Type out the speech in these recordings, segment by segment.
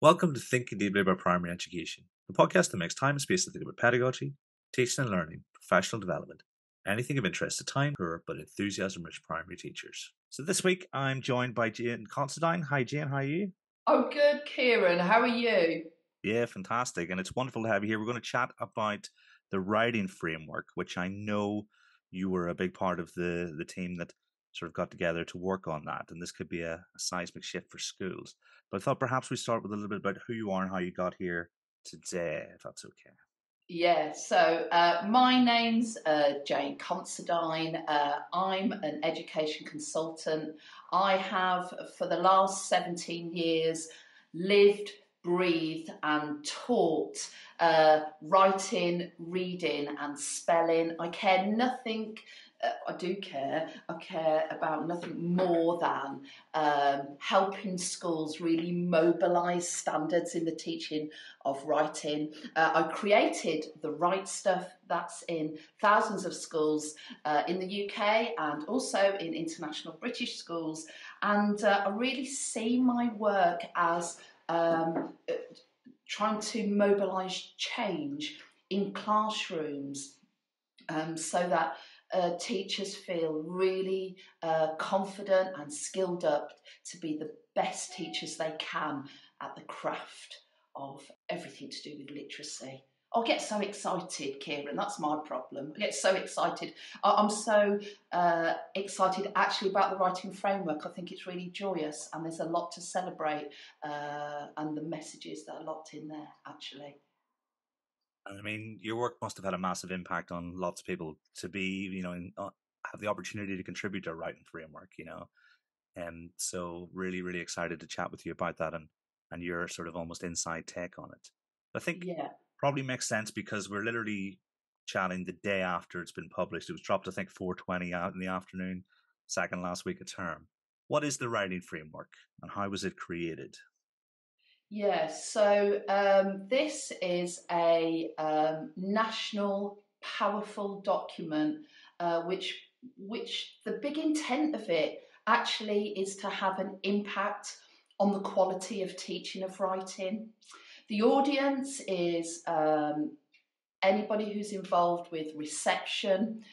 Welcome to Thinking Deeply About Primary Education, the podcast that makes time and space to think about pedagogy, teaching and learning, professional development, anything of interest to time poor but enthusiasm-rich primary teachers. So this week I'm joined by Jane Considine. Hi Jane, how are you? Oh, good, Kieran. How are you? Yeah, fantastic. And it's wonderful to have you here. We're going to chat about the writing framework, which I know you were a big part of the team that sort of got together to work on that. And this could be a seismic shift for schools. But I thought perhaps we start with a little bit about who you are and how you got here today, if that's okay. Yeah, so my name's Jane Considine. I'm an education consultant. I have, for the last 17 years, lived, breathed, and taught writing, reading, and spelling. I care nothing. I do care. I care about nothing more than helping schools really mobilise standards in the teaching of writing. I created the Right Stuff that's in thousands of schools in the UK and also in international British schools. And I really see my work as trying to mobilise change in classrooms so that teachers feel really confident and skilled up to be the best teachers they can at the craft of everything to do with literacy. I get so excited, Kieran. That's my problem. I get so excited. I'm so excited actually about the writing framework. I think it's really joyous and there's a lot to celebrate and the messages that are locked in there, actually. I mean, your work must have had a massive impact on lots of people to be, have the opportunity to contribute to a writing framework, And so really, really excited to chat with you about that and your sort of almost inside take on it. I think Yeah. probably makes sense because we're literally chatting the day after it's been published. It was dropped, I think, 4:20 out in the afternoon, second last week of term. What is the writing framework and how was it created? Yes, so this is a national powerful document, which the big intent of it actually is to have an impact on the quality of teaching of writing. The audience is anybody who's involved with reception,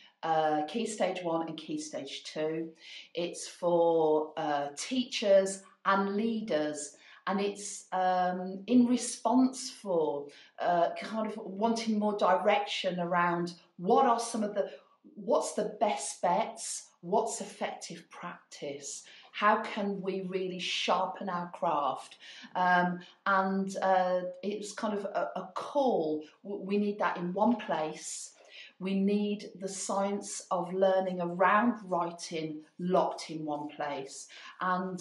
Key Stage 1 and Key Stage 2. It's for teachers and leaders, and it's in response for kind of wanting more direction around what's the best bets, what's effective practice, how can we really sharpen our craft, and it's kind of a call. We need that in one place. We need the science of learning around writing locked in one place, and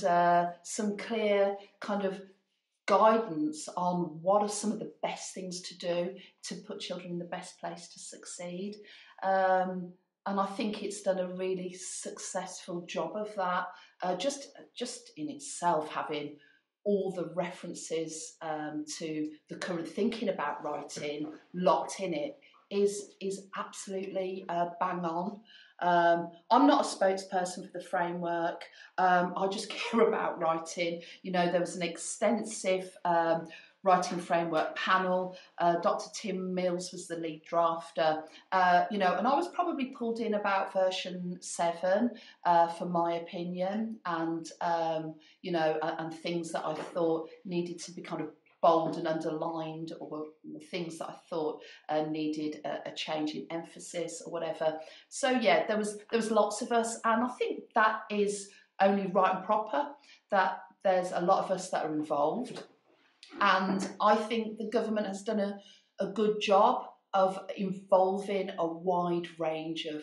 some clear kind of guidance on what are some of the best things to do to put children in the best place to succeed. And I think it's done a really successful job of that. Just in itself, having all the references to the current thinking about writing locked in it is absolutely bang on. I'm not a spokesperson for the framework. I just care about writing. There was an extensive writing framework panel. Dr. Tim Mills was the lead drafter. And I was probably pulled in about version 7 for my opinion, and and things that I thought needed to be kind of bold and underlined, or things that I thought needed a change in emphasis or whatever. So yeah, there was lots of us, and I think that is only right and proper that there's a lot of us that are involved. And I think the government has done a good job of involving a wide range of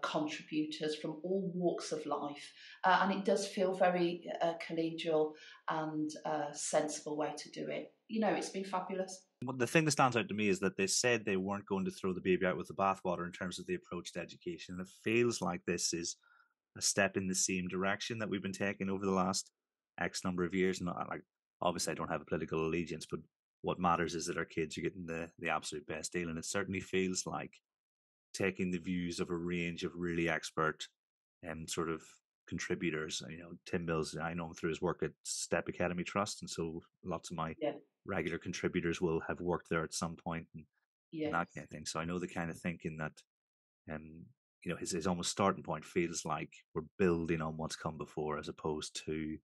contributors from all walks of life. And it does feel very collegial and sensible way to do it. It's been fabulous. The thing that stands out to me is that they said they weren't going to throw the baby out with the bathwater in terms of the approach to education. And it feels like this is a step in the same direction that we've been taking over the last X number of years. And obviously I don't have a political allegiance, but what matters is that our kids are getting the absolute best deal. And it certainly feels like taking the views of a range of really expert and sort of contributors. Tim Mills, I know him through his work at Step Academy Trust, and so lots of my Yeah. regular contributors will have worked there at some point, and that Yes. kind of thing. So I know the kind of thinking that, um, his almost starting point feels like we're building on what's come before, as opposed to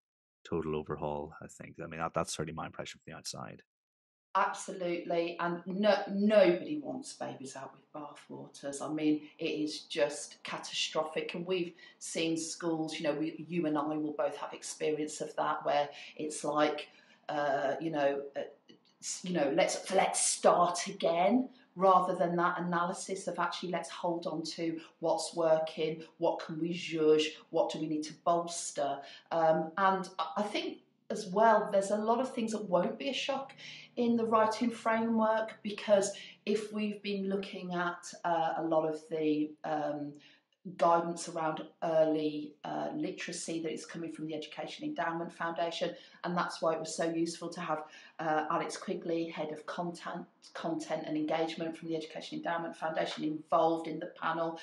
total overhaul. I think. I mean, that's certainly my impression from the outside. Absolutely, and nobody wants babies out with bathwaters. I mean, it is just catastrophic, and we've seen schools. You and I will both have experience of that, where it's like, uh, you know, uh, let's start again, rather than that analysis of actually let's hold on to what's working, what can we judge, what do we need to bolster, and I think as well, there's a lot of things that won't be a shock in the writing framework, because if we've been looking at a lot of the guidance around early literacy that is coming from the Education Endowment Foundation, and that's why it was so useful to have Alex Quigley, head of content and engagement from the Education Endowment Foundation, involved in the panel.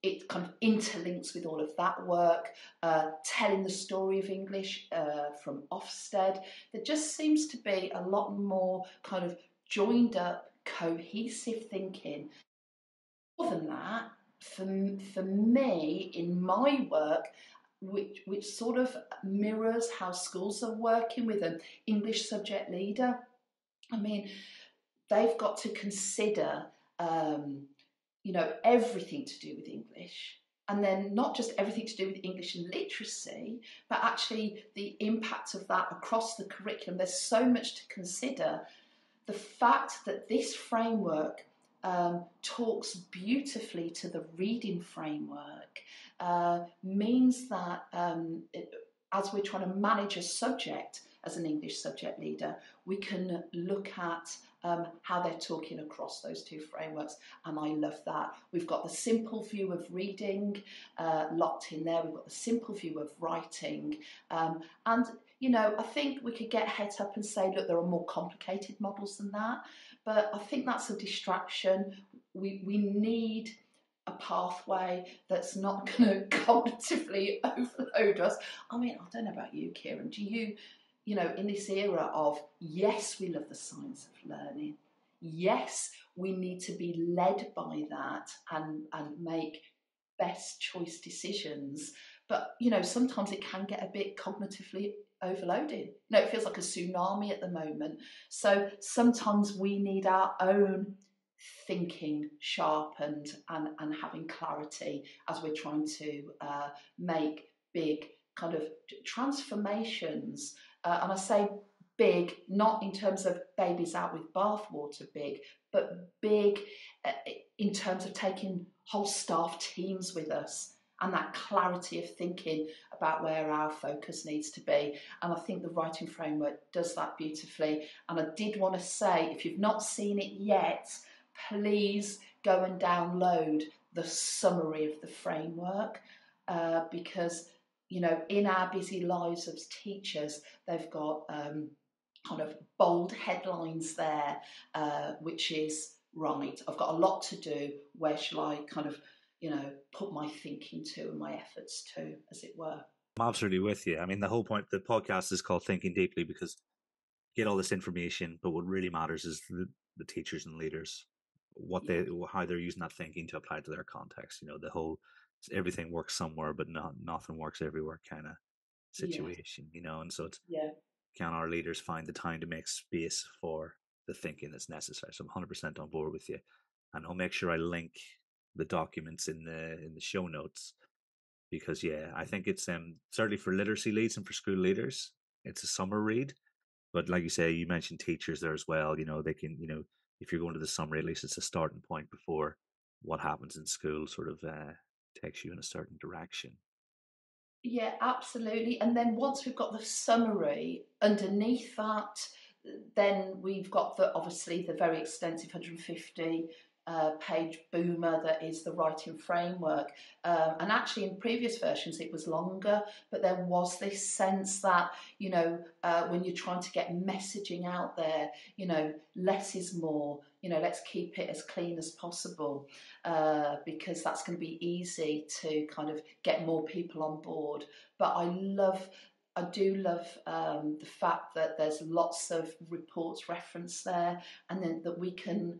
It kind of interlinks with all of that work, telling the story of English from Ofsted. There just seems to be a lot more kind of joined up, cohesive thinking. More than that, for me, in my work, which sort of mirrors how schools are working with an English subject leader. I mean, they've got to consider everything to do with English. And then not just everything to do with English and literacy, but actually the impact of that across the curriculum. There's so much to consider. The fact that this framework talks beautifully to the reading framework means that as we're trying to manage a subject as an English subject leader, we can look at how they're talking across those two frameworks, and I love that. We've got the simple view of reading locked in there, we've got the simple view of writing, and I think we could get head up and say, look, there are more complicated models than that, but I think that's a distraction. We need a pathway that's not going to cognitively overload us. I mean, I don't know about you, Kieran, do you, in this era of, yes, we love the science of learning, yes, we need to be led by that and make best choice decisions, but sometimes it can get a bit cognitively overloaded. It feels like a tsunami at the moment, so sometimes we need our own thinking sharpened and having clarity as we're trying to make big kind of transformations. And I say big, not in terms of babies out with bathwater big, but big in terms of taking whole staff teams with us and that clarity of thinking about where our focus needs to be. And I think the writing framework does that beautifully. And I did want to say, if you've not seen it yet, please go and download the summary of the framework, because in our busy lives as teachers, they've got kind of bold headlines there, which is, right, I've got a lot to do, where shall I kind of put my thinking to and my efforts to, as it were. I'm absolutely with you. I mean, the whole point, the podcast is called Thinking Deeply because you get all this information, but what really matters is the teachers and leaders, how they're using that thinking to apply to their context. The whole everything works somewhere, but nothing works everywhere kind of situation. And so it's, can our leaders find the time to make space for the thinking that's necessary? So I'm 100% on board with you, and I'll make sure I link the documents in the show notes, because I think it's certainly for literacy leads and for school leaders, it's a summer read. But like you say, you mentioned teachers there as well. They can, if you're going to the summary, at least it's a starting point before what happens in school sort of takes you in a certain direction. Yeah, absolutely. And then once we've got the summary underneath that, then we've got obviously the very extensive 150 page boomer that is the writing framework. And actually in previous versions it was longer, but there was this sense that, when you're trying to get messaging out there, less is more. let's keep it as clean as possible, because that's going to be easy to kind of get more people on board. But I do love the fact that there's lots of reports referenced there, and then that we can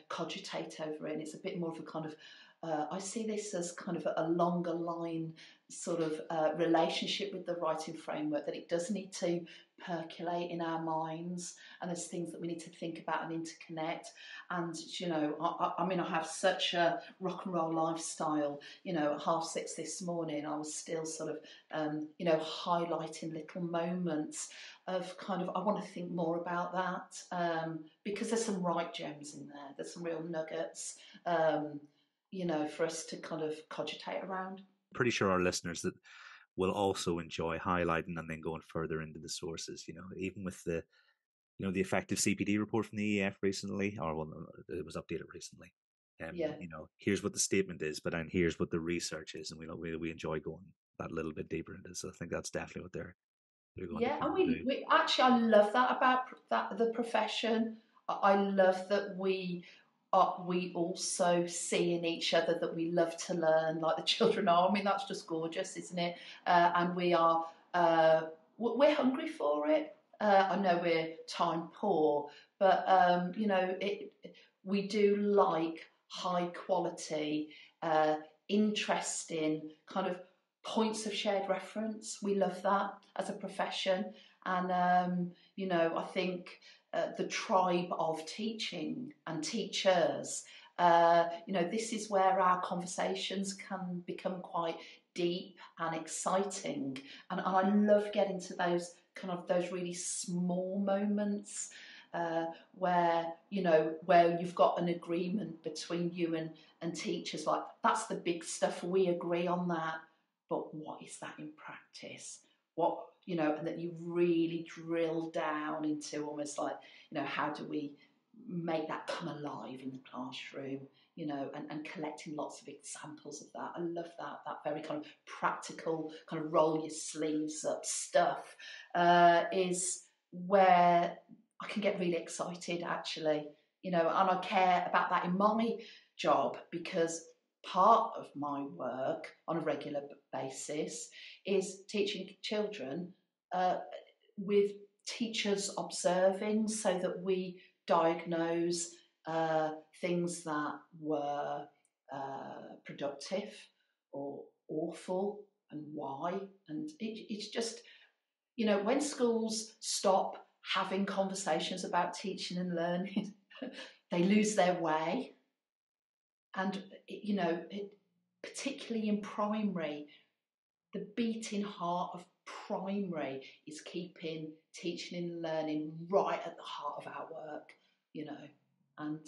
cogitate over it. And it's a bit more of a kind of, I see this as kind of a longer line sort of relationship with the writing framework, that it does need to percolate in our minds, and there's things that we need to think about and interconnect. And I mean, I have such a rock and roll lifestyle. At 6:30 this morning, I was still sort of highlighting little moments of kind of, I want to think more about that, because there's some right gems in there, there's some real nuggets, for us to kind of cogitate around. Pretty sure our listeners that will also enjoy highlighting and then going further into the sources. Even with the effective CPD report from the EF recently, or it was updated recently. Yeah. Here's what the statement is, but then here's what the research is, and we enjoy going that little bit deeper into. So I think that's definitely what they're going Yeah, to and do. we actually, I love that about the profession. I love that we also see in each other that we love to learn, like the children are. I mean, that's just gorgeous, isn't it? And we are we're hungry for it. I know we're time poor, but we do like high quality, interesting kind of points of shared reference. We love that as a profession, and I think the tribe of teaching and teachers, this is where our conversations can become quite deep and exciting, and I love getting to those really small moments, where you've got an agreement between you and teachers, like that's the big stuff, we agree on that, but what is that in practice? And that you really drill down into almost like, how do we make that come alive in the classroom, and collecting lots of examples of that. I love that very kind of practical, kind of roll your sleeves up stuff, is where I can get really excited, actually, and I care about that in my job, because part of my work on a regular basis is teaching children, with teachers observing, so that we diagnose things that were productive or awful, and why. And it's just, when schools stop having conversations about teaching and learning, they lose their way. And, particularly in primary, the beating heart of primary is keeping teaching and learning right at the heart of our work, and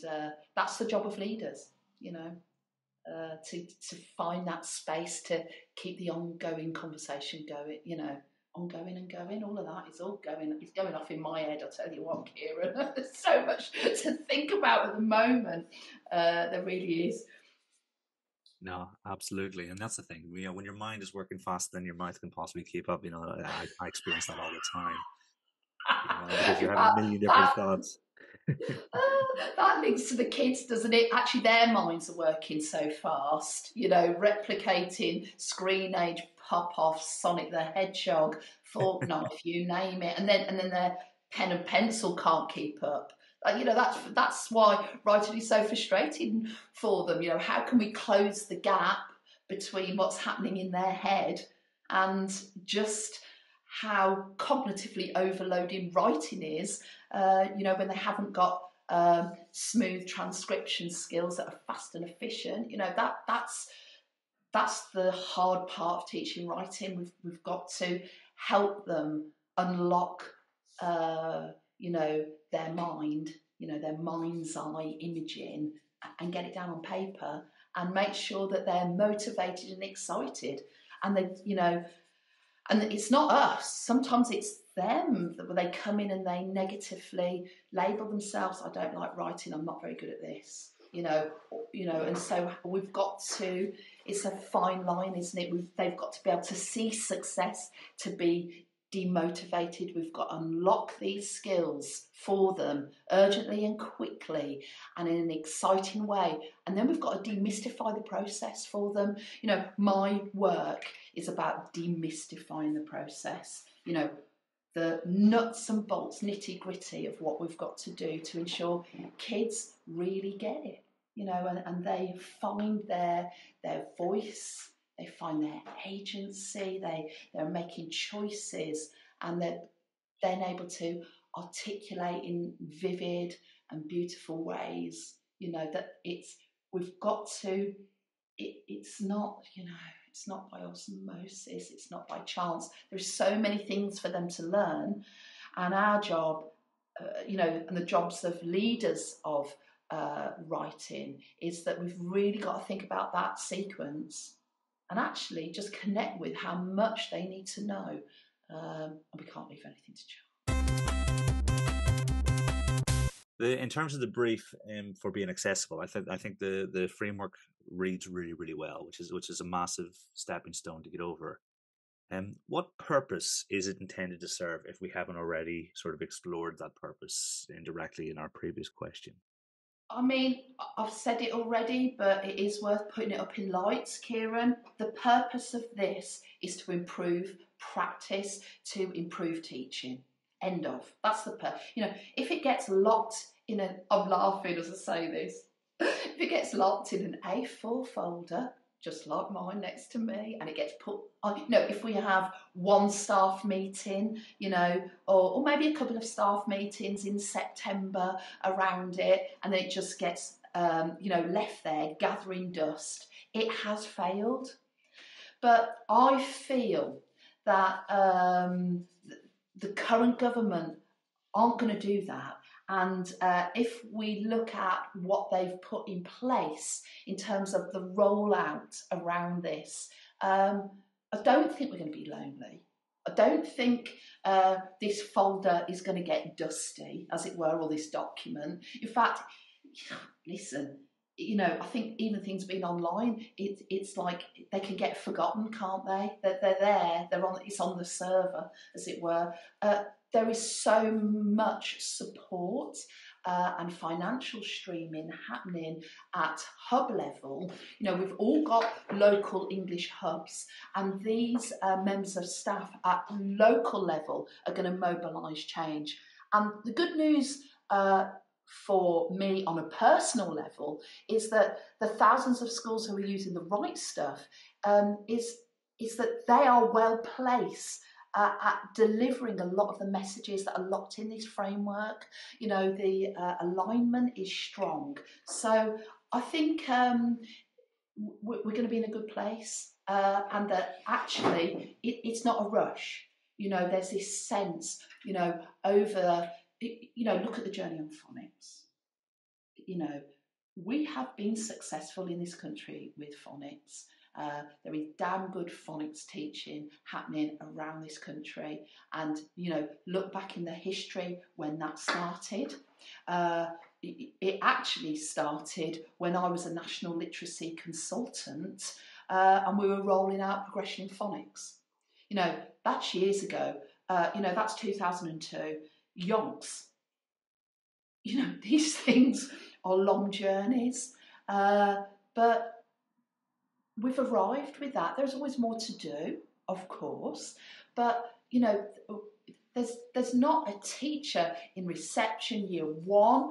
that's the job of leaders, to find that space to keep the ongoing conversation going, ongoing and going. All of that is all it's going off in my head, I'll tell you what, Kieran. There's so much to think about at the moment. There really is. No, absolutely, and that's the thing. When your mind is working faster than your mouth can possibly keep up, I experience that all the time. Because you're having a million different thoughts. That links to the kids, doesn't it? Actually, their minds are working so fast, replicating screen age pop-offs, Sonic the Hedgehog, Fortnite, you name it, and then their pen and pencil can't keep up. That's why writing is so frustrating for them. How can we close the gap between what's happening in their head and just how cognitively overloading writing is, when they haven't got smooth transcription skills that are fast and efficient. That's the hard part of teaching writing. We've got to help them unlock, their mind, their mind's eye imaging, and get it down on paper, and make sure that they're motivated and excited. And and it's not us. Sometimes it's them, that they come in and they negatively label themselves. I don't like writing. I'm not very good at this. And so we've got to. It's a fine line, isn't it? They've got to be able to see success, to be demotivated. We've got to unlock these skills for them urgently and quickly and in an exciting way. And then we've got to demystify the process for them. You know, my work is about demystifying the process. You know, the nuts and bolts, nitty gritty of what we've got to do to ensure kids really get it, you know, and they find their voice, they find their agency, they're making choices, and they're then able to articulate in vivid and beautiful ways, you know, that we've got to, it's not, you know, it's not by osmosis, it's not by chance. There's so many things for them to learn, and our job, you know, and the jobs of leaders of writing is that we've really got to think about that sequence and actually just connect with how much they need to know, and we can't leave anything to chance. In terms of the brief for being accessible, I think the framework reads really well, which is a massive stepping stone to get over. What purpose is it intended to serve, if we haven't already sort of explored that purpose indirectly in our previous question? I mean, I've said it already, but it is worth putting it up in lights, Kieran. The purpose of this is to improve practice, to improve teaching. End of. That's the purpose. You know, if it gets locked in I'm laughing as I say this, if it gets locked in an A4 folder, just like mine next to me, and it gets put on, you know, if we have one staff meeting, you know, or maybe a couple of staff meetings in September around it, and then it just gets, you know, left there gathering dust, it has failed. But I feel that the current government aren't going to do that. And if we look at what they've put in place in terms of the rollout around this, I don't think we're going to be lonely. I don't think this folder is going to get dusty, as it were, or this document. In fact, listen, you know, I think even things being online, it's like they can get forgotten, can't they? They're there, it's on the server, as it were. There is so much support and financial streaming happening at hub level. You know, we've all got local English hubs, and these members of staff at local level are going to mobilise change. And the good news for me on a personal level is that the thousands of schools who are using the right stuff is that they are well placed at delivering a lot of the messages that are locked in this framework. You know, the alignment is strong. So I think we're going to be in a good place, and that actually it's not a rush. You know, there's this sense, you know, look at the journey on phonics. You know, we have been successful in this country with phonics. There is damn good phonics teaching happening around this country, and you know, look back in the history when that started. It actually started when I was a national literacy consultant, and we were rolling out progression in phonics. You know, that's years ago. You know, that's 2002. Yonks. You know, these things are long journeys, but we've arrived with that. There's always more to do, of course, but you know, there's not a teacher in reception year one,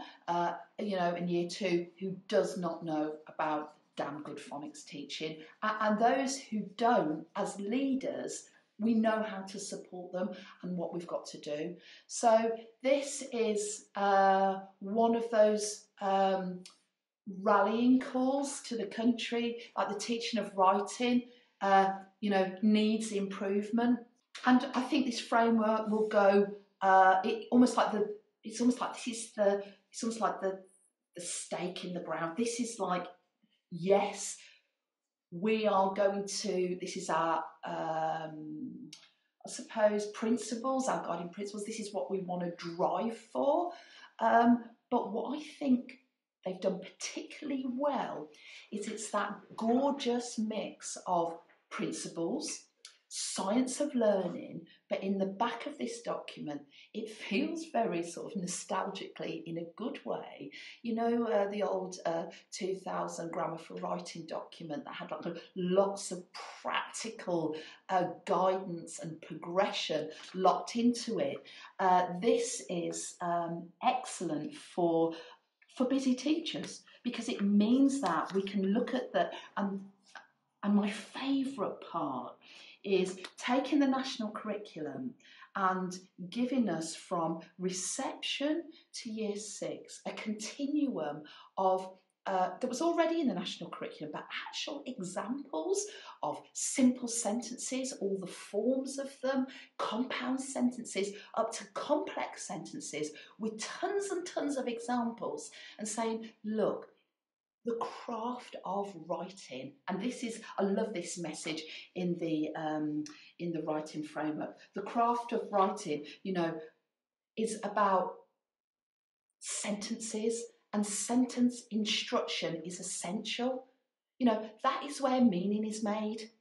you know, in year two who does not know about damn good phonics teaching, and those who don't, as leaders, we know how to support them and what we've got to do. So this is one of those rallying calls to the country, like the teaching of writing, you know, needs improvement. And I think this framework will go. It's almost like the stake in the ground. This is like, yes, we are going to. This is our, I suppose, principles, our guiding principles. This is what we want to drive for. But what I think they've done particularly well is it's that gorgeous mix of principles, science of learning, but in the back of this document, it feels very sort of nostalgically in a good way. You know, the old 2000 Grammar for Writing document that had like lots of practical guidance and progression locked into it. This is excellent for busy teachers, because it means that we can look at the and my favourite part is taking the national curriculum and giving us from reception to year 6 a continuum of that was already in the national curriculum, but actual examples of simple sentences, all the forms of them, compound sentences, up to complex sentences, with tons and tons of examples, and saying, look, the craft of writing, and this is, I love this message in the writing framework. The craft of writing, you know, is about sentences, and sentence instruction is essential. You know, that is where meaning is made.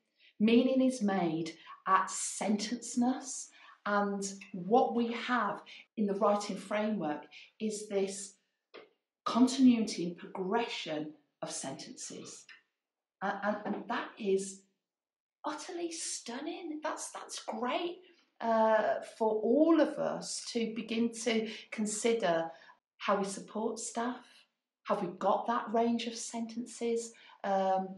Meaning is made at sentenceness, and what we have in the writing framework is this continuity and progression of sentences, and that is utterly stunning. That's great for all of us to begin to consider how we support staff. Have we got that range of sentences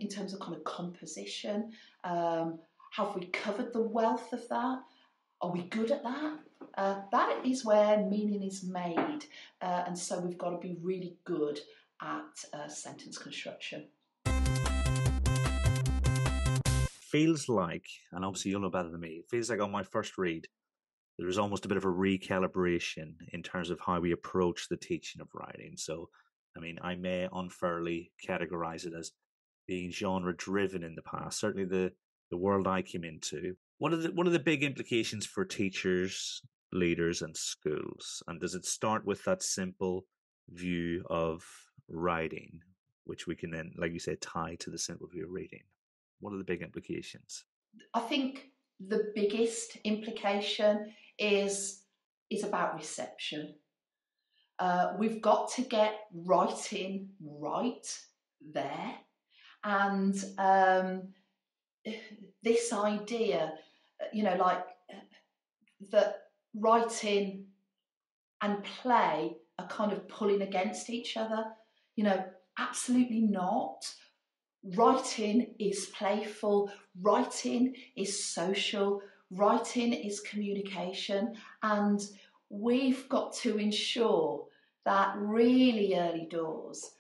in terms of kind of composition? Have we covered the wealth of that? Are we good at that? That is where meaning is made, and so we've got to be really good at sentence construction. Feels like, and obviously you'll know better than me, it feels like on my first read, there was almost a bit of a recalibration in terms of how we approach the teaching of writing. So, I mean, I may unfairly categorize it as being genre driven in the past, certainly the world I came into. What are the big implications for teachers, leaders, and schools? And does it start with that simple view of writing, which we can then, like you say, tie to the simple view of reading? What are the big implications? I think the biggest implication is about reception. We've got to get writing right there, and this idea, you know, like that writing and play are kind of pulling against each other. You know, absolutely not. Writing is playful, writing is social, writing is communication, and we've got to ensure that really early doors.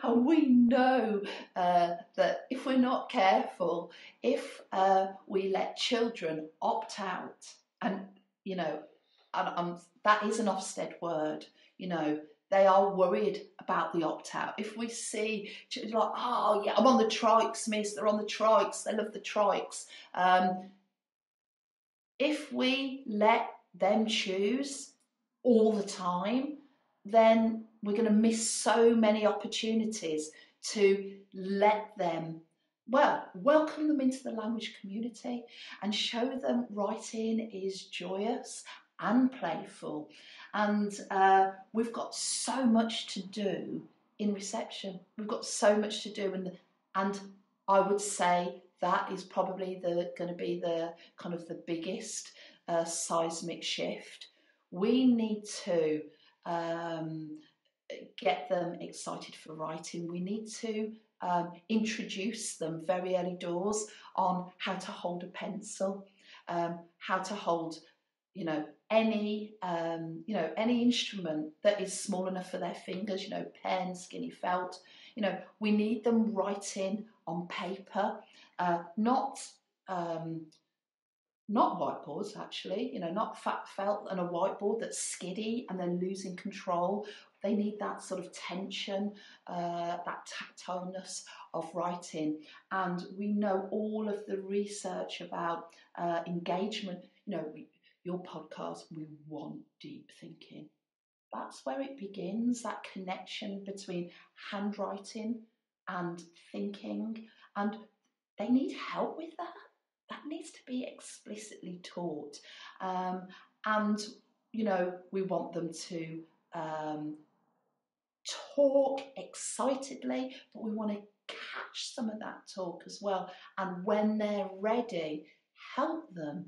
And we know that if we're not careful, if we let children opt out, and you know, that is an Ofsted word, you know, they are worried about the opt-out. If we see children like, oh yeah, I'm on the trikes, miss, they're on the trikes, they love the trikes. If we let them choose all the time, then we're going to miss so many opportunities to let them, well, welcome them into the language community and show them writing is joyous and playful. And we've got so much to do in reception. We've got so much to do, and I would say that is probably going to be the kind of the biggest seismic shift. We need to get them excited for writing. We need to introduce them very early doors on how to hold a pencil, how to hold, you know, any instrument that is small enough for their fingers, you know, pen, skinny felt. You know, we need them writing on paper, not whiteboards, actually, you know, not fat felt and a whiteboard that's skiddy and then losing control. They need that sort of tension, that tactileness of writing. And we know all of the research about engagement. You know, your podcast, we want deep thinking. That's where it begins, that connection between handwriting and thinking. And they need help with that. That needs to be explicitly taught. And, you know, we want them to talk excitedly, but we want to catch some of that talk as well. And when they're ready, help them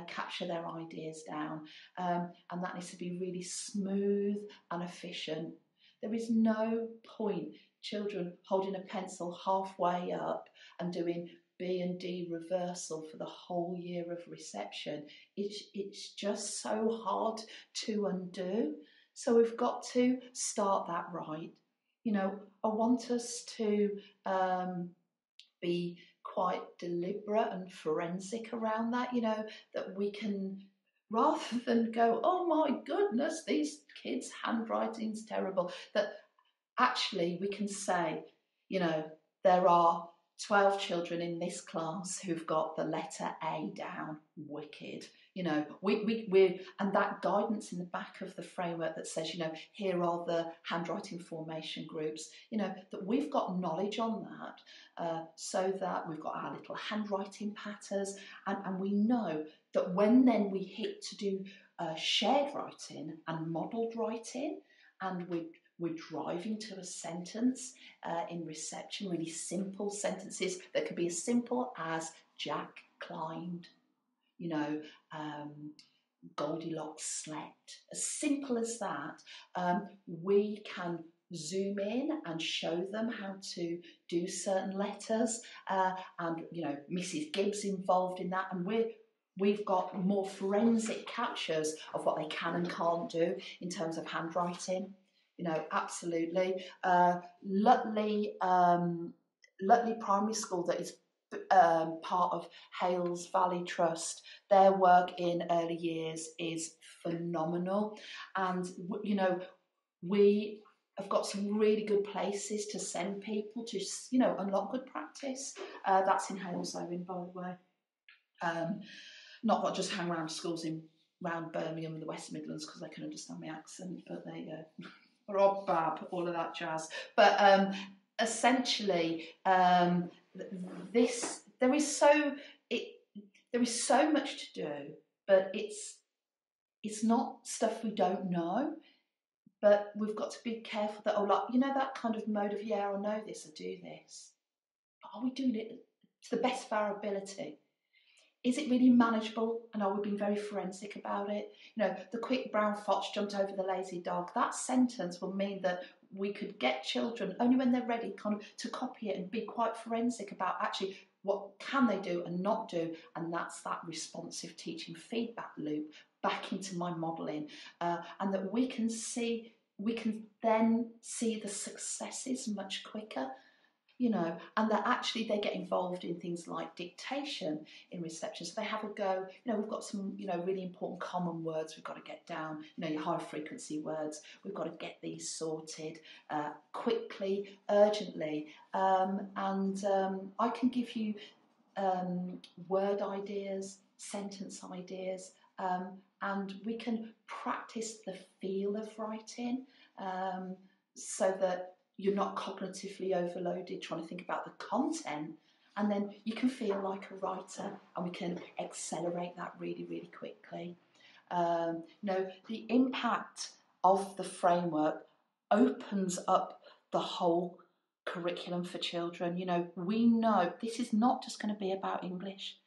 capture their ideas down. And that needs to be really smooth and efficient. There is no point children holding a pencil halfway up and doing B and D reversal for the whole year of reception. It's just so hard to undo. So we've got to start that right. You know, I want us to be quite deliberate and forensic around that, you know, that we can, rather than go, oh my goodness, these kids' handwriting's terrible, that actually we can say, you know, there are 12 children in this class who've got the letter A down, wicked. You know, we and that guidance in the back of the framework that says, you know, here are the handwriting formation groups, you know, that we've got knowledge on that, so that we've got our little handwriting patterns, and we know that when then we hit to do shared writing and modelled writing, and we're driving to a sentence in reception, really simple sentences that could be as simple as Jack climbed, you know, Goldilocks slept. As simple as that, we can zoom in and show them how to do certain letters, and, you know, Mrs. Gibbs involved in that, and we've got more forensic captures of what they can and can't do in terms of handwriting. You know, absolutely. Lutley Primary School, that is part of Hales Valley Trust, their work in early years is phenomenal. And, you know, we have got some really good places to send people to, you know, unlock good practice. That's in Hales Owen, by the way. Not that I just hang around schools around Birmingham and the West Midlands because they can understand my accent, but there you go. Rob Bab, all of that jazz. But essentially, there is so much to do, but it's not stuff we don't know. But we've got to be careful that, oh, like, you know, that kind of mode of, yeah, I know this, I do this. But are we doing it to the best of our ability? Is it really manageable? And are we being very forensic about it? You know, the quick brown fox jumped over the lazy dog. That sentence will mean that we could get children, only when they're ready, kind of to copy it and be quite forensic about actually what can they do and not do. And that's that responsive teaching feedback loop back into my modelling. And that we can then see the successes much quicker. You know, and that actually they get involved in things like dictation in reception. So they have a go, you know, we've got some, you know, really important common words we've got to get down, you know, your high frequency words, we've got to get these sorted quickly, urgently. I can give you word ideas, sentence ideas, and we can practice the feel of writing, so that you're not cognitively overloaded trying to think about the content, and then you can feel like a writer, and we can accelerate that really, really quickly. You know, the impact of the framework opens up the whole curriculum for children. You know, we know this is not just going to be about English,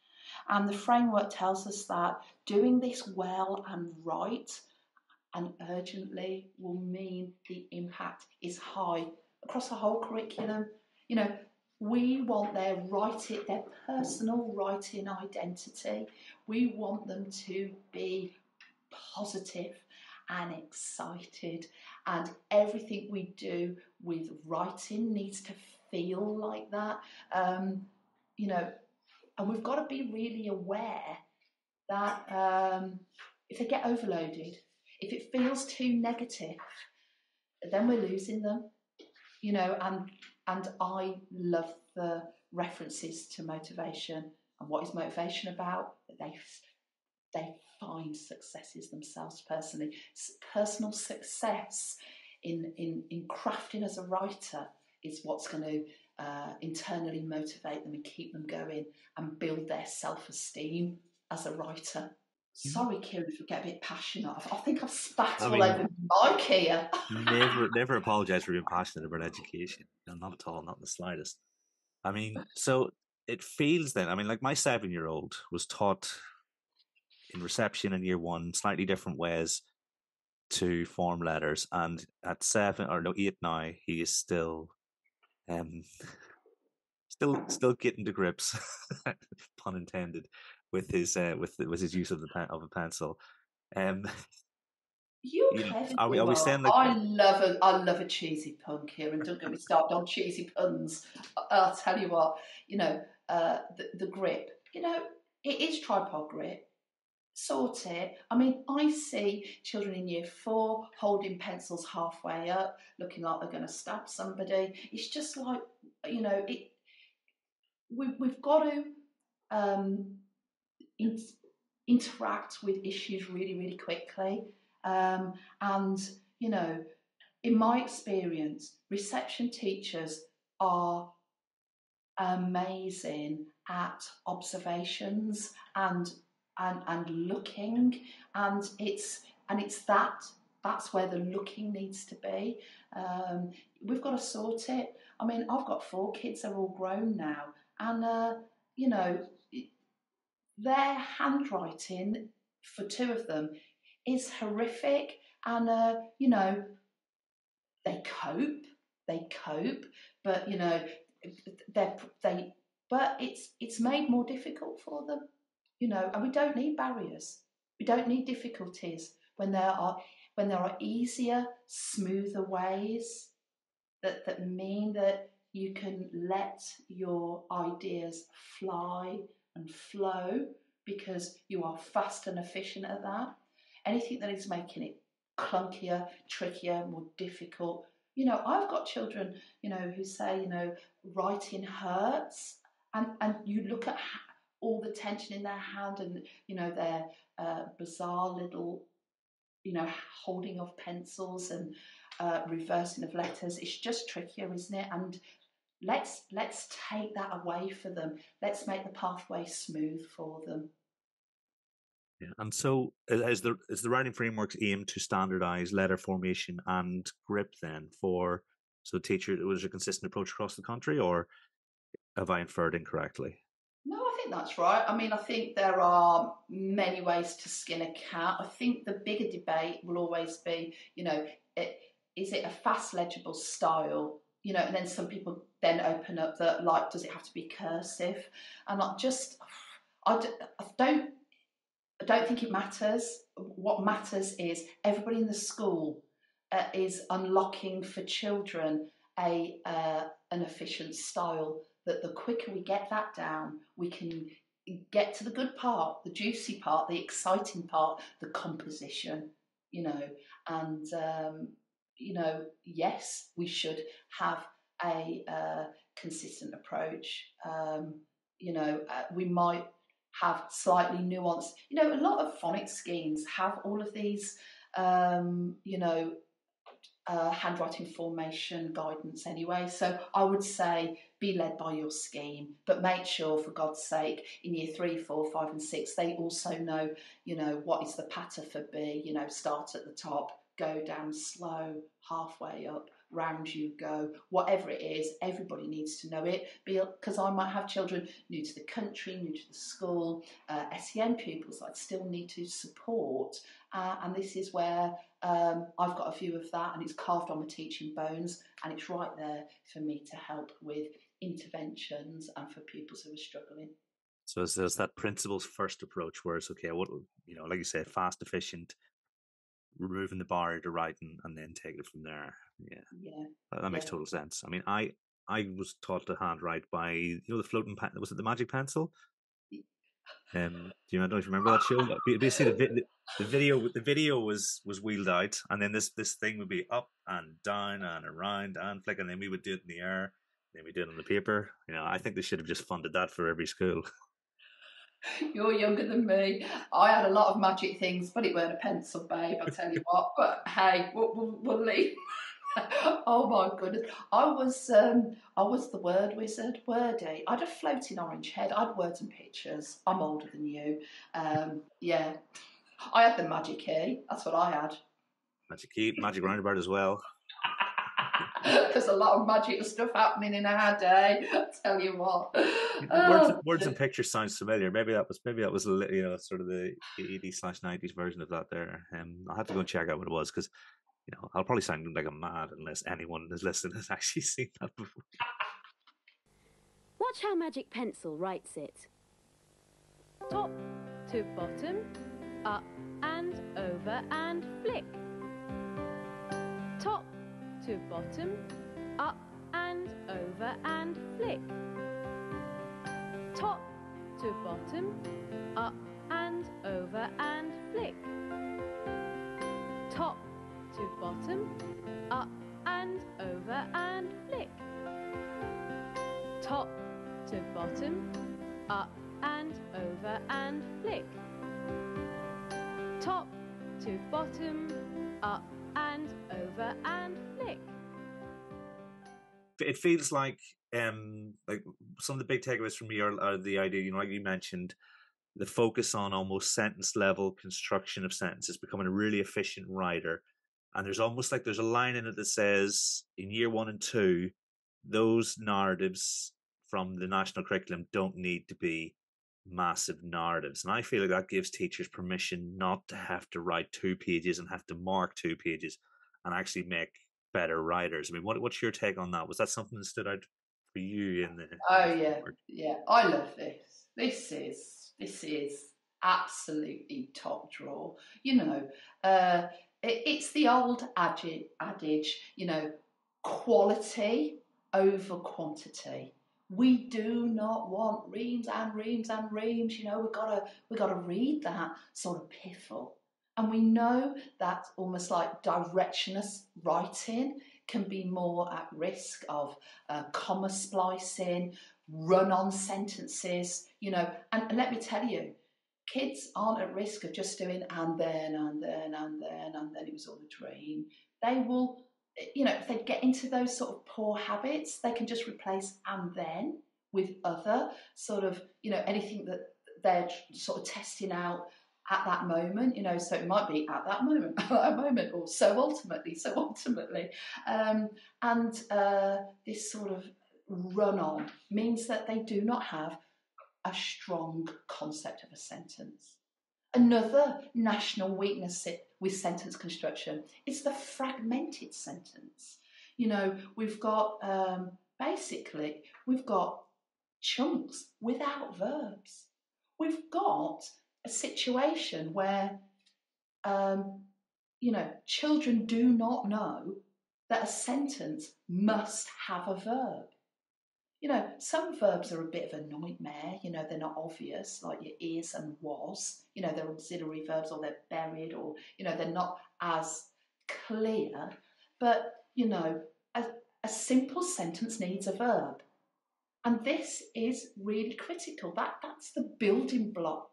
and the framework tells us that doing this well and right and urgently will mean the impact is high across the whole curriculum. You know, we want their personal writing identity. We want them to be positive and excited, and everything we do with writing needs to feel like that. You know, and we've got to be really aware that if they get overloaded, if it feels too negative, then we're losing them, you know, and I love the references to motivation. And what is motivation about? They find successes themselves personally. Personal success in crafting as a writer is what's going to internally motivate them and keep them going and build their self-esteem as a writer. Sorry, Kieran, if we get a bit passionate. I think I've spat I all over mean, the mic here. never apologize for being passionate about education. No, not at all, not in the slightest. I mean, so it feels then, I mean, like my 7-year-old was taught in reception in year one, slightly different ways to form letters. And at 8 now, he is still, um, still getting to grips, pun intended, with with his use of of a pencil. Um, You clever are you we are. saying like, I love a cheesy pun, Kieran. Don't get me started on cheesy puns. I'll tell you what. The grip. It is tripod grip. Sort it. I mean, I see children in year 4 holding pencils halfway up, looking like they're going to stab somebody. It's just like, it. We've got to um, in, interact with issues really, really quickly. And, in my experience, reception teachers are amazing at observations and looking, and it's that's where the looking needs to be. We've got to sort it. I mean, I've got 4 kids; they're all grown now, and you know, their handwriting for 2 of them is horrific, and they cope, but they but it's made more difficult for them, and we don't need barriers, we don't need difficulties when there are easier, smoother ways that mean that you can let your ideas fly and flow because you are fast and efficient at that. Anything that is making it clunkier, trickier, more difficult. I've got children, who say, writing hurts, and you look at all the tension in their hand and, their bizarre little, holding of pencils and reversing of letters. It's just trickier, isn't it? And let's take that away for them. Let's make the pathway smooth for them. yeah. And so is the writing frameworks aimed to standardize letter formation and grip then for, so teacher, was a consistent approach across the country, or have I inferred incorrectly? No, I think that's right. I mean, I think there are many ways to skin a cat. I think the bigger debate will always be, is it a fast legible style? And then some people then open up that, like, does it have to be cursive? And I don't think it matters. What matters is everybody in the school is unlocking for children an efficient style. That the quicker we get that down, we can get to the good part, the juicy part, the exciting part, the composition. And yes, we should have a consistent approach. We might have slightly nuanced. A lot of phonics schemes have all of these, handwriting formation guidance anyway. So I would say be led by your scheme, but make sure, for God's sake, in year 3, 4, 5, and 6, they also know, what is the patter for B. Start at the top, go down slow, halfway up, round you go. Whatever it is, everybody needs to know it. Because I might have children new to the country, new to the school, SEN pupils I'd still need to support, and this is where I've got a view of that, and it's carved on my teaching bones, and it's right there for me to help with interventions and for pupils who are struggling. So there's that principles first approach where it's okay, what, like you said, fast, efficient, removing the barrier to writing, and then take it from there. Yeah, Yeah, that makes yeah. total sense. I mean, I was taught to handwrite by, the floating pen. Was it the magic pencil? Do you, I don't know if you remember that show? Basically, the video was wheeled out, and then this thing would be up and down and around and flick, and then we would do it in the air. Then we do it on the paper. I think they should have just funded that for every school. You're younger than me. I had a lot of magic things, but it weren't a pencil, babe. I'll tell you what. But hey, we'll leave. Oh my goodness. I was the word wizard, wordy. I'd a floating orange head. I'd words and pictures. I'm older than you. Yeah. I had the magic key. That's what I had. Magic Key, Magic Roundabout as well. There's a lot of magic stuff happening in our day. I tell you what. Words and pictures sounds familiar. Maybe that was sort of the 80s/90s version of that there. I'll have to go and check out what it was, because I'll probably sound like I'm mad unless anyone is listening has actually seen that before. Watch how Magic Pencil writes it. Top to bottom, up and over and flick. Top to bottom, up and over and flick. Top to bottom, up and over and flick. Top to bottom, up and over and flick. Top to bottom, up and over and flick. Top to bottom, up and over and flick. It feels like some of the big takeaways from me are the idea, like you mentioned, the focus on almost sentence level construction of sentences, becoming a really efficient writer. And there's a line in it that says in year 1 and 2, those narratives from the national curriculum don't need to be massive narratives. And I feel like that gives teachers permission not to have to write 2 pages and have to mark 2 pages, and actually make better writers. I mean, what's your take on that? Was that something that stood out for you in the? Oh yeah. I love this. This is absolutely top drawer. It's the old adage. Quality over quantity. We do not want reams and reams and reams. We gotta read that sort of piffle, and we know that almost like directionless writing can be more at risk of comma splicing, run-on sentences. And let me tell you, kids aren't at risk of just doing and then it was all a dream. They will. If they get into those sort of poor habits, they can just replace and then with other sort of, anything that they're sort of testing out at that moment, so it might be at that moment, or so ultimately. This sort of run on means that they do not have a strong concept of a sentence. Another national weakness with sentence construction is the fragmented sentence. We've got we've got chunks without verbs. We've got a situation where children do not know that a sentence must have a verb. Some verbs are a bit of a nightmare. They're not obvious, like your is and was. They're auxiliary verbs, or they're buried, or, they're not as clear. But, a simple sentence needs a verb. And this is really critical. That's the building block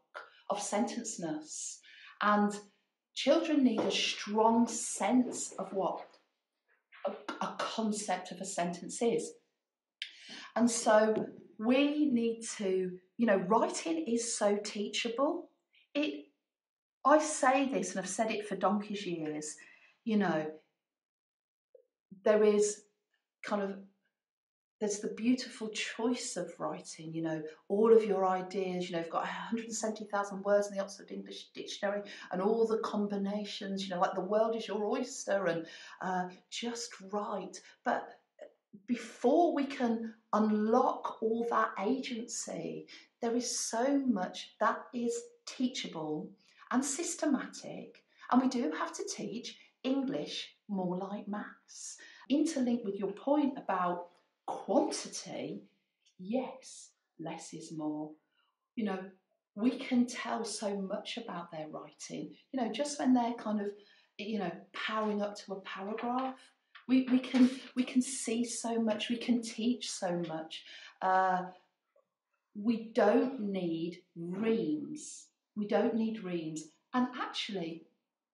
of sentenceness. And children need a strong sense of what a concept of a sentence is. And so we need to, writing is so teachable. I say this, and I've said it for donkey's years, there's the beautiful choice of writing, all of your ideas, you've got 170,000 words in the Oxford English Dictionary, and all the combinations, like the world is your oyster, and just write. But before we can unlock all that agency, there is so much that is teachable and systematic, and we do have to teach English more like maths. Interlink with your point about quantity, yes, less is more. We can tell so much about their writing, just when they're kind of, powering up to a paragraph. We can see so much, we can teach so much. We don't need reams. And actually,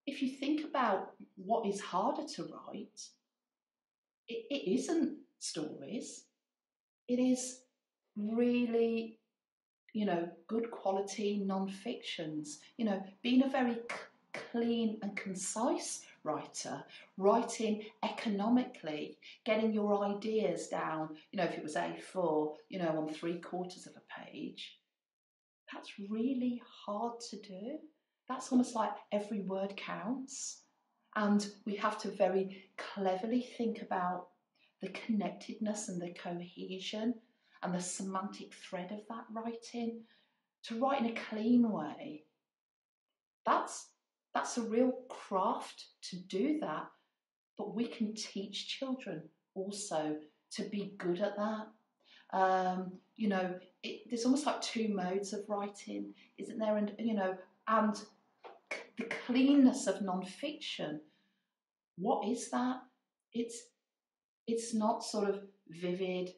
if you think about what is harder to write, it isn't stories. It is really, good quality non-fictions. Being a very clean and concise writer, writing economically, getting your ideas down, if it was A4, on 3/4 of a page, that's really hard to do. That's almost like every word counts. And we have to very cleverly think about the connectedness and the cohesion and the semantic thread of that writing. To write in a clean way, that's a real craft to do that. But we can teach children also to be good at that. There's almost like two modes of writing, isn't there? And the cleanness of non-fiction. What is that? It's not sort of vivid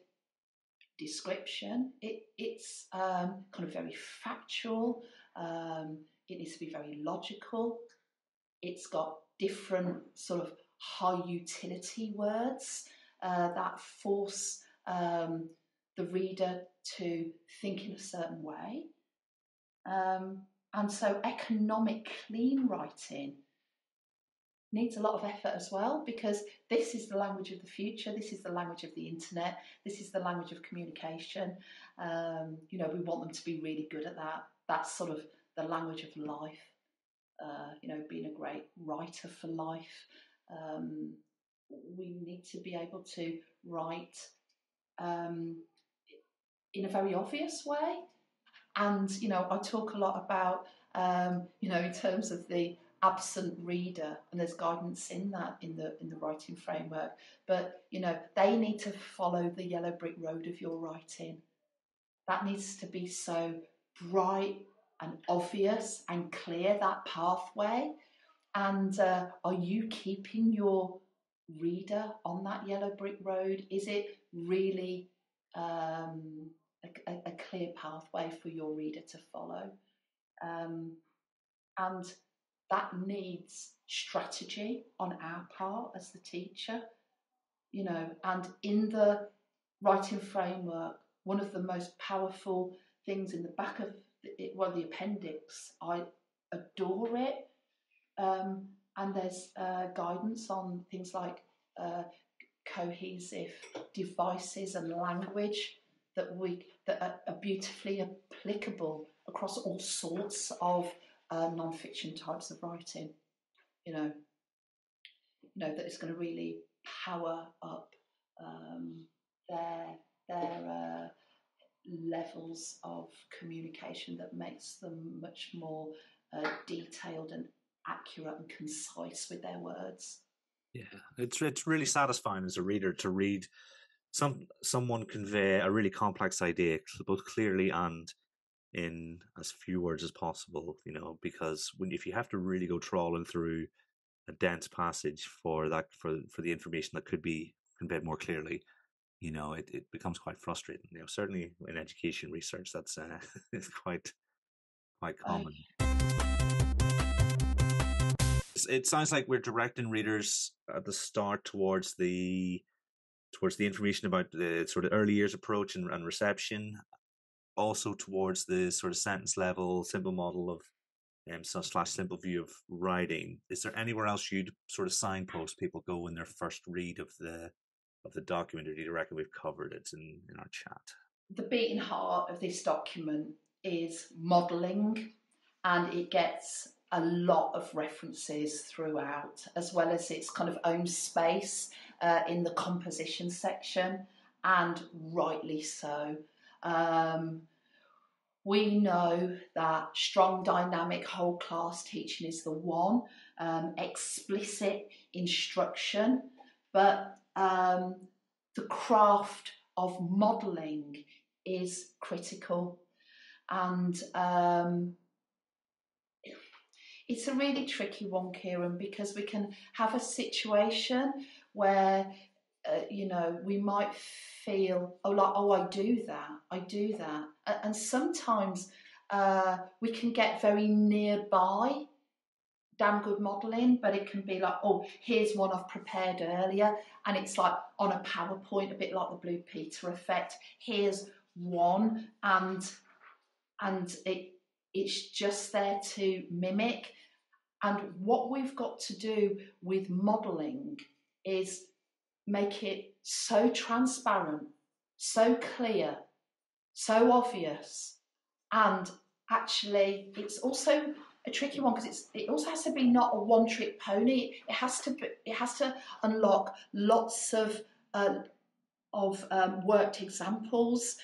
description. It's kind of very factual. It needs to be very logical. It's got different sort of high utility words that force the reader to think in a certain way. And so economic clean writing needs a lot of effort as well, because this is the language of the future. This is the language of the internet. This is the language of communication. We want them to be really good at that. That's sort of the language of life. Being a great writer for life. We need to be able to write in a very obvious way. And, I talk a lot about, in terms of the absent reader, and there's guidance in that in the writing framework. But, they need to follow the yellow brick road of your writing. That needs to be so bright and obvious and clear, that pathway. And are you keeping your reader on that yellow brick road? Is it really a clear pathway for your reader to follow? And that needs strategy on our part as the teacher, and in the writing framework, one of the most powerful things in the back of the appendix, I adore it, and there's guidance on things like cohesive devices and language that are beautifully applicable across all sorts of non-fiction types of writing. That it's going to really power up their levels of communication that makes them much more detailed and accurate and concise with their words. Yeah, it's really satisfying as a reader to read someone convey a really complex idea both clearly and in as few words as possible. Because if you have to really go trawling through a dense passage for the information that could be conveyed more clearly, it becomes quite frustrating. Certainly in education research, that's it's quite common. It sounds like we're directing readers at the start towards the information about the sort of early years approach and reception, also towards the sort of sentence level, simple model of / simple view of writing. Is there anywhere else you'd sort of signpost people go in their first read of the document, or do you reckon we've covered it in our chat? The beating heart of this document is modelling, and it gets a lot of references throughout, as well as its kind of own space in the composition section, and rightly so. We know that strong, dynamic, whole class teaching is the one, explicit instruction, but the craft of modelling is critical. And it's a really tricky one, Kieran, because we can have a situation where we might feel, I do that. And sometimes we can get very nearby damn good modelling, but it can be like, oh, here's one I've prepared earlier, and it's like on a PowerPoint, a bit like the Blue Peter effect. Here's one, and it's just there to mimic. And what we've got to do with modelling is make it so transparent, so clear, so obvious, and actually it's also a tricky one because it also has to be not a one-trick pony. It has to unlock lots of worked examples.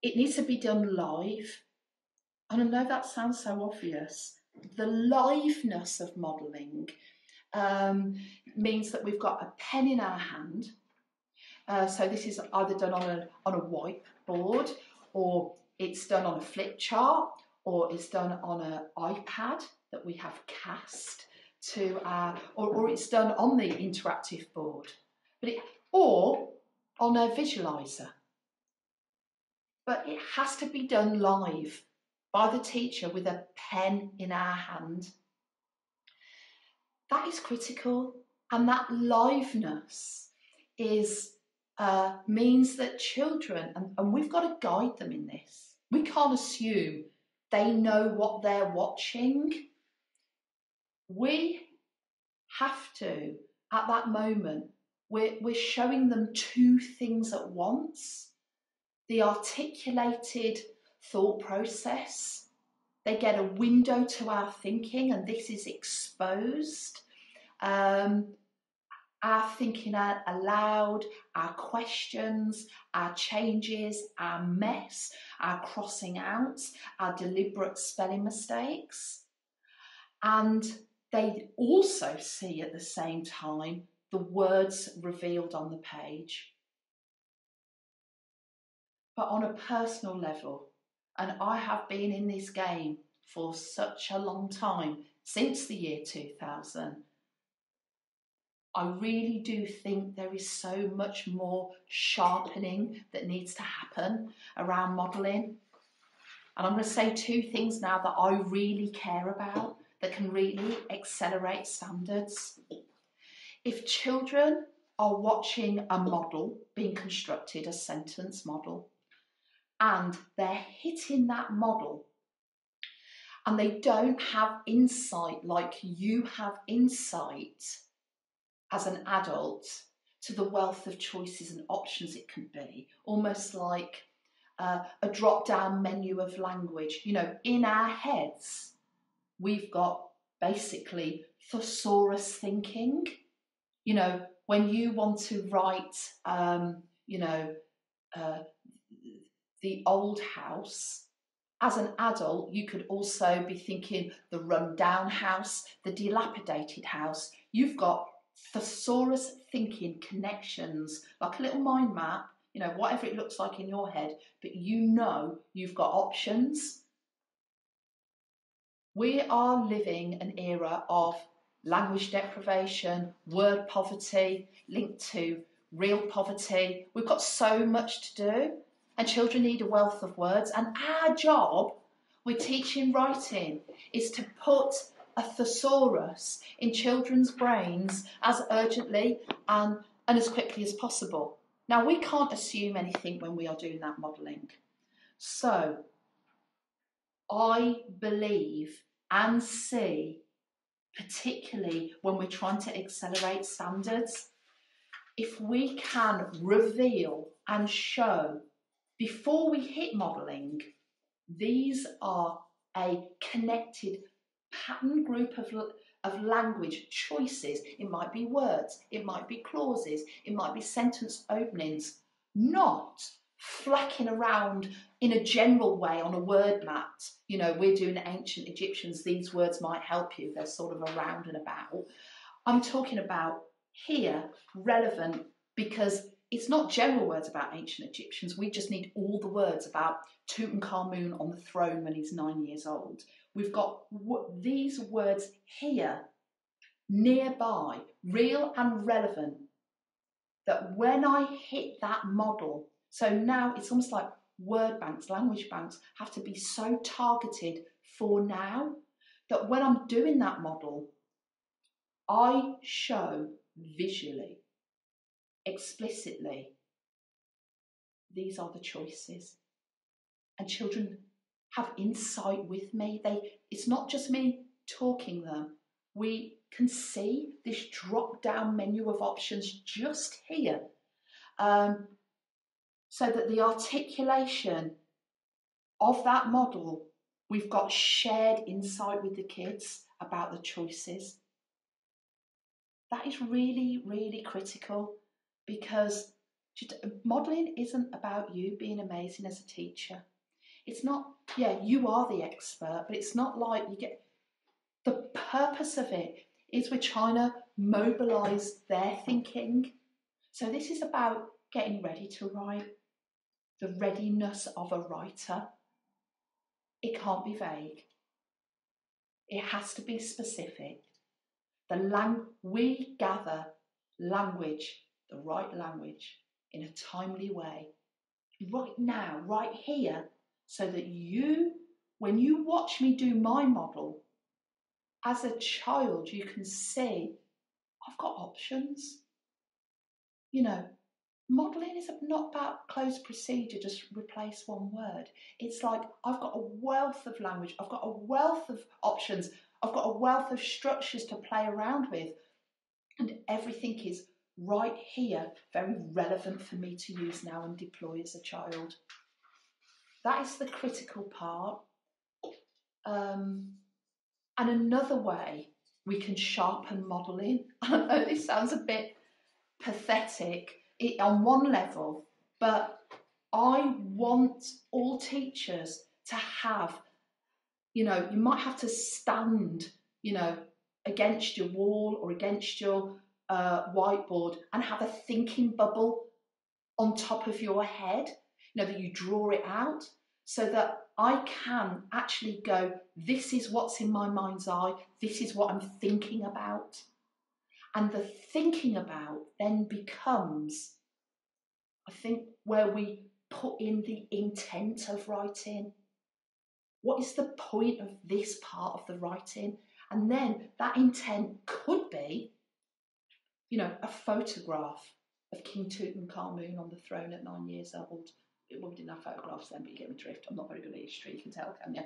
It needs to be done live, and I know that sounds so obvious. The liveness of modelling means that we've got a pen in our hand. So this is either done on a whiteboard, or it's done on a flip chart, or it's done on an iPad that we have cast to our, or it's done on the interactive board, or on a visualizer. But it has to be done live by the teacher with a pen in our hand. That is critical, and that liveness means that children, and we've got to guide them in this. We can't assume they know what they're watching. We have to, at that moment, we're showing them two things at once. The articulated thought process. They get a window to our thinking, and this is exposed. Our thinking out aloud, our questions, our changes, our mess, our crossing outs, our deliberate spelling mistakes. And they also see at the same time the words revealed on the page. But on a personal level, and I have been in this game for such a long time, since the year 2000, I really do think there is so much more sharpening that needs to happen around modelling. And I'm going to say two things now that I really care about that can really accelerate standards. If children are watching a model being constructed, a sentence model, and they're hitting that model and they don't have insight like you have insight as an adult to the wealth of choices and options it can be, almost like a drop-down menu of language. You know, in our heads, we've got basically thesaurus thinking. You know, when you want to write, the old house, as an adult, you could also be thinking the run-down house, the dilapidated house. You've got thesaurus thinking connections, like a little mind map, you know, whatever it looks like in your head, but you know you've got options. We are living an era of language deprivation, word poverty, linked to real poverty. We've got so much to do, and children need a wealth of words, and our job with teaching writing is to put a thesaurus in children's brains as urgently and as quickly as possible. Now, we can't assume anything when we are doing that modelling. So, I believe and see, particularly when we're trying to accelerate standards, if we can reveal and show before we hit modelling, these are a connected pattern group of language choices. It might be words, it might be clauses, it might be sentence openings, not flacking around in a general way on a word mat. You know, we're doing ancient Egyptians, these words might help you, they're sort of around and about. I'm talking about here, relevant, because it's not general words about ancient Egyptians. We just need all the words about Tutankhamun on the throne when he's 9 years old. We've got these words here, nearby, real and relevant, that when I hit that model, so now it's almost like word banks, language banks have to be so targeted for now. that when I'm doing that model, I show visually, explicitly, these are the choices. And children have insight with me. It's not just me talking them. We can see this drop-down menu of options just here. So that the articulation of that model, we've got shared insight with the kids about the choices. That is really, really critical, because modelling isn't about you being amazing as a teacher. It's not, yeah, you are the expert, but it's not like you get... The purpose of it is we're trying to mobilise their thinking. So this is about getting ready to write, the readiness of a writer. It can't be vague. It has to be specific. We gather language, the right language, in a timely way, right now, right here, so that you, when you watch me do my model, as a child, you can see I've got options. You know, modelling is not about closed procedure, just replace one word. It's like I've got a wealth of language, I've got a wealth of options, I've got a wealth of structures to play around with, and everything is right here, very relevant for me to use now and deploy as a child. That is the critical part. And another way we can sharpen modelling, I know this sounds a bit pathetic on one level, but I want all teachers to have, you know, you might have to stand, you know, against your wall or against your whiteboard and have a thinking bubble on top of your head, you know, that you draw it out so that I can actually go, this is what's in my mind's eye, this is what I'm thinking about. And the thinking about then becomes, I think, where we put in the intent of writing. What is the point of this part of the writing? And then that intent could be, you know, a photograph of King Tutankhamun on the throne at 9 years old. Well, we didn't have photographs then, but you get my drift. I'm not very good at history, you can tell, can you?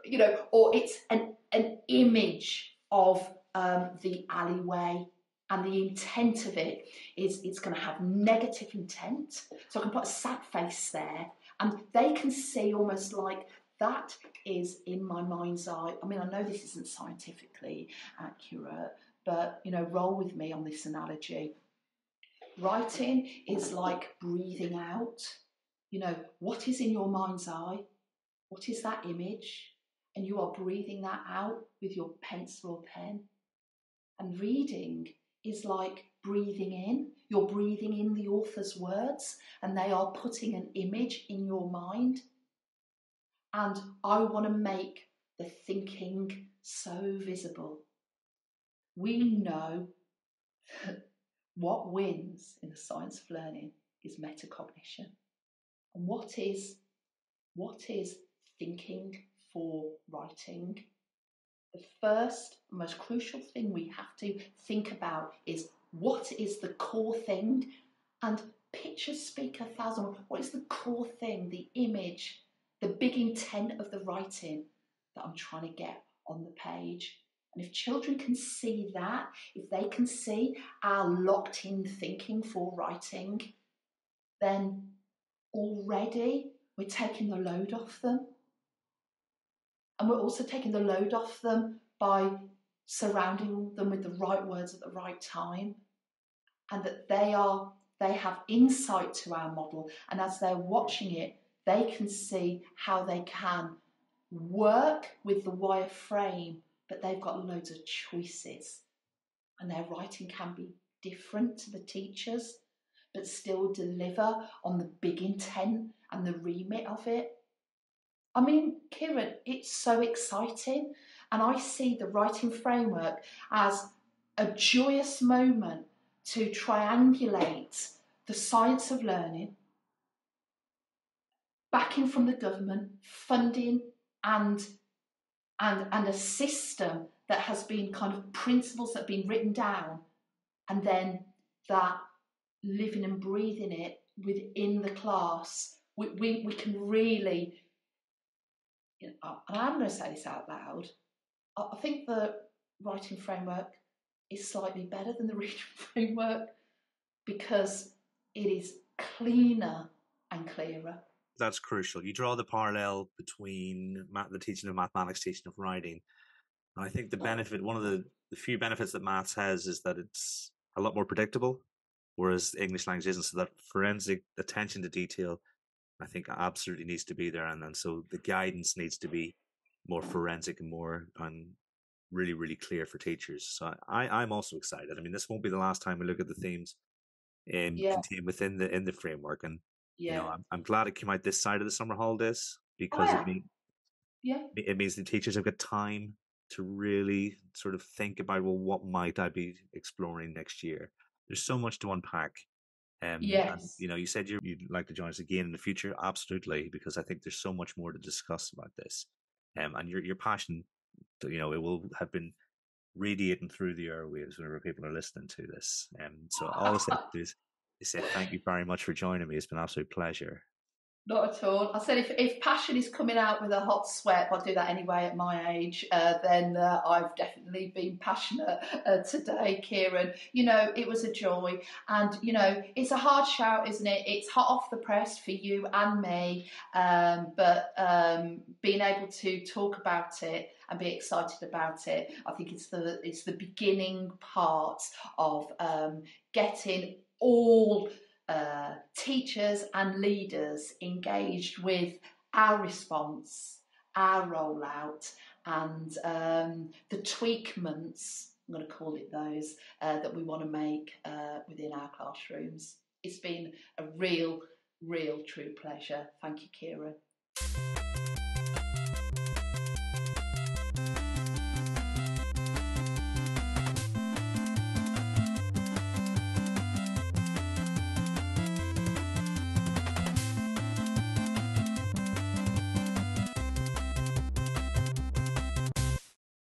You know, or it's an image of the alleyway, and the intent of it is it's going to have negative intent. So I can put a sad face there, and they can see almost like that is in my mind's eye. I mean, I know this isn't scientifically accurate, but, you know, roll with me on this analogy. Writing is like breathing out. You know, what is in your mind's eye? What is that image? And you are breathing that out with your pencil or pen. And reading is like breathing in. You're breathing in the author's words, and they are putting an image in your mind. And I want to make the thinking so visible. We know that what wins in the science of learning is metacognition. And what is thinking for writing? The first, most crucial thing we have to think about is, what is the core thing? And pictures speak 1,000 words. What is the core thing, the image, the big intent of the writing that I'm trying to get on the page? And if children can see that, if they can see our locked-in thinking for writing, then already we're taking the load off them. And we're also taking the load off them by surrounding them with the right words at the right time, and that they have insight to our model, and as they're watching it, they can see how they can work with the wireframe, but they've got loads of choices, and their writing can be different to the teachers, but still deliver on the big intent and the remit of it. I mean, Kieran, it's so exciting, and I see the writing framework as a joyous moment to triangulate the science of learning, backing from the government, funding and and a system that has been kind of principles that have been written down, and then that living and breathing it within the class, we can really, you know, and I'm going to say this out loud, I think the writing framework is slightly better than the reading framework because it is cleaner and clearer. That's crucial. You draw the parallel between the teaching of mathematics, teaching of writing. And I think the benefit, one of the few benefits that maths has is that it's a lot more predictable, whereas English language isn't. So that forensic attention to detail, I think, absolutely needs to be there. And so the guidance needs to be more forensic and more really, really clear for teachers. So I'm also excited. I mean, this won't be the last time we look at the themes contained within the framework. And you know, I'm glad it came out this side of the summer holidays because it means the teachers have got time to really sort of think about, well, what might I be exploring next year? There's so much to unpack. And, you know, you said you'd like to join us again in the future. Absolutely, because I think there's so much more to discuss about this. And your passion, you know, it will have been radiating through the airwaves whenever people are listening to this. So all I say is say thank you very much for joining me. It's been an absolute pleasure. Not at all. I said if passion is coming out with a hot sweat, I'll do that anyway at my age, then I've definitely been passionate today, Kieran. You know, it was a joy. And, you know, it's a hard shout, isn't it? It's hot off the press for you and me. But being able to talk about it and be excited about it, I think it's the beginning part of getting all teachers and leaders engaged with our response, our rollout, and the tweakments, I'm going to call it those, that we want to make within our classrooms. It's been a real true pleasure. Thank you, Kieran.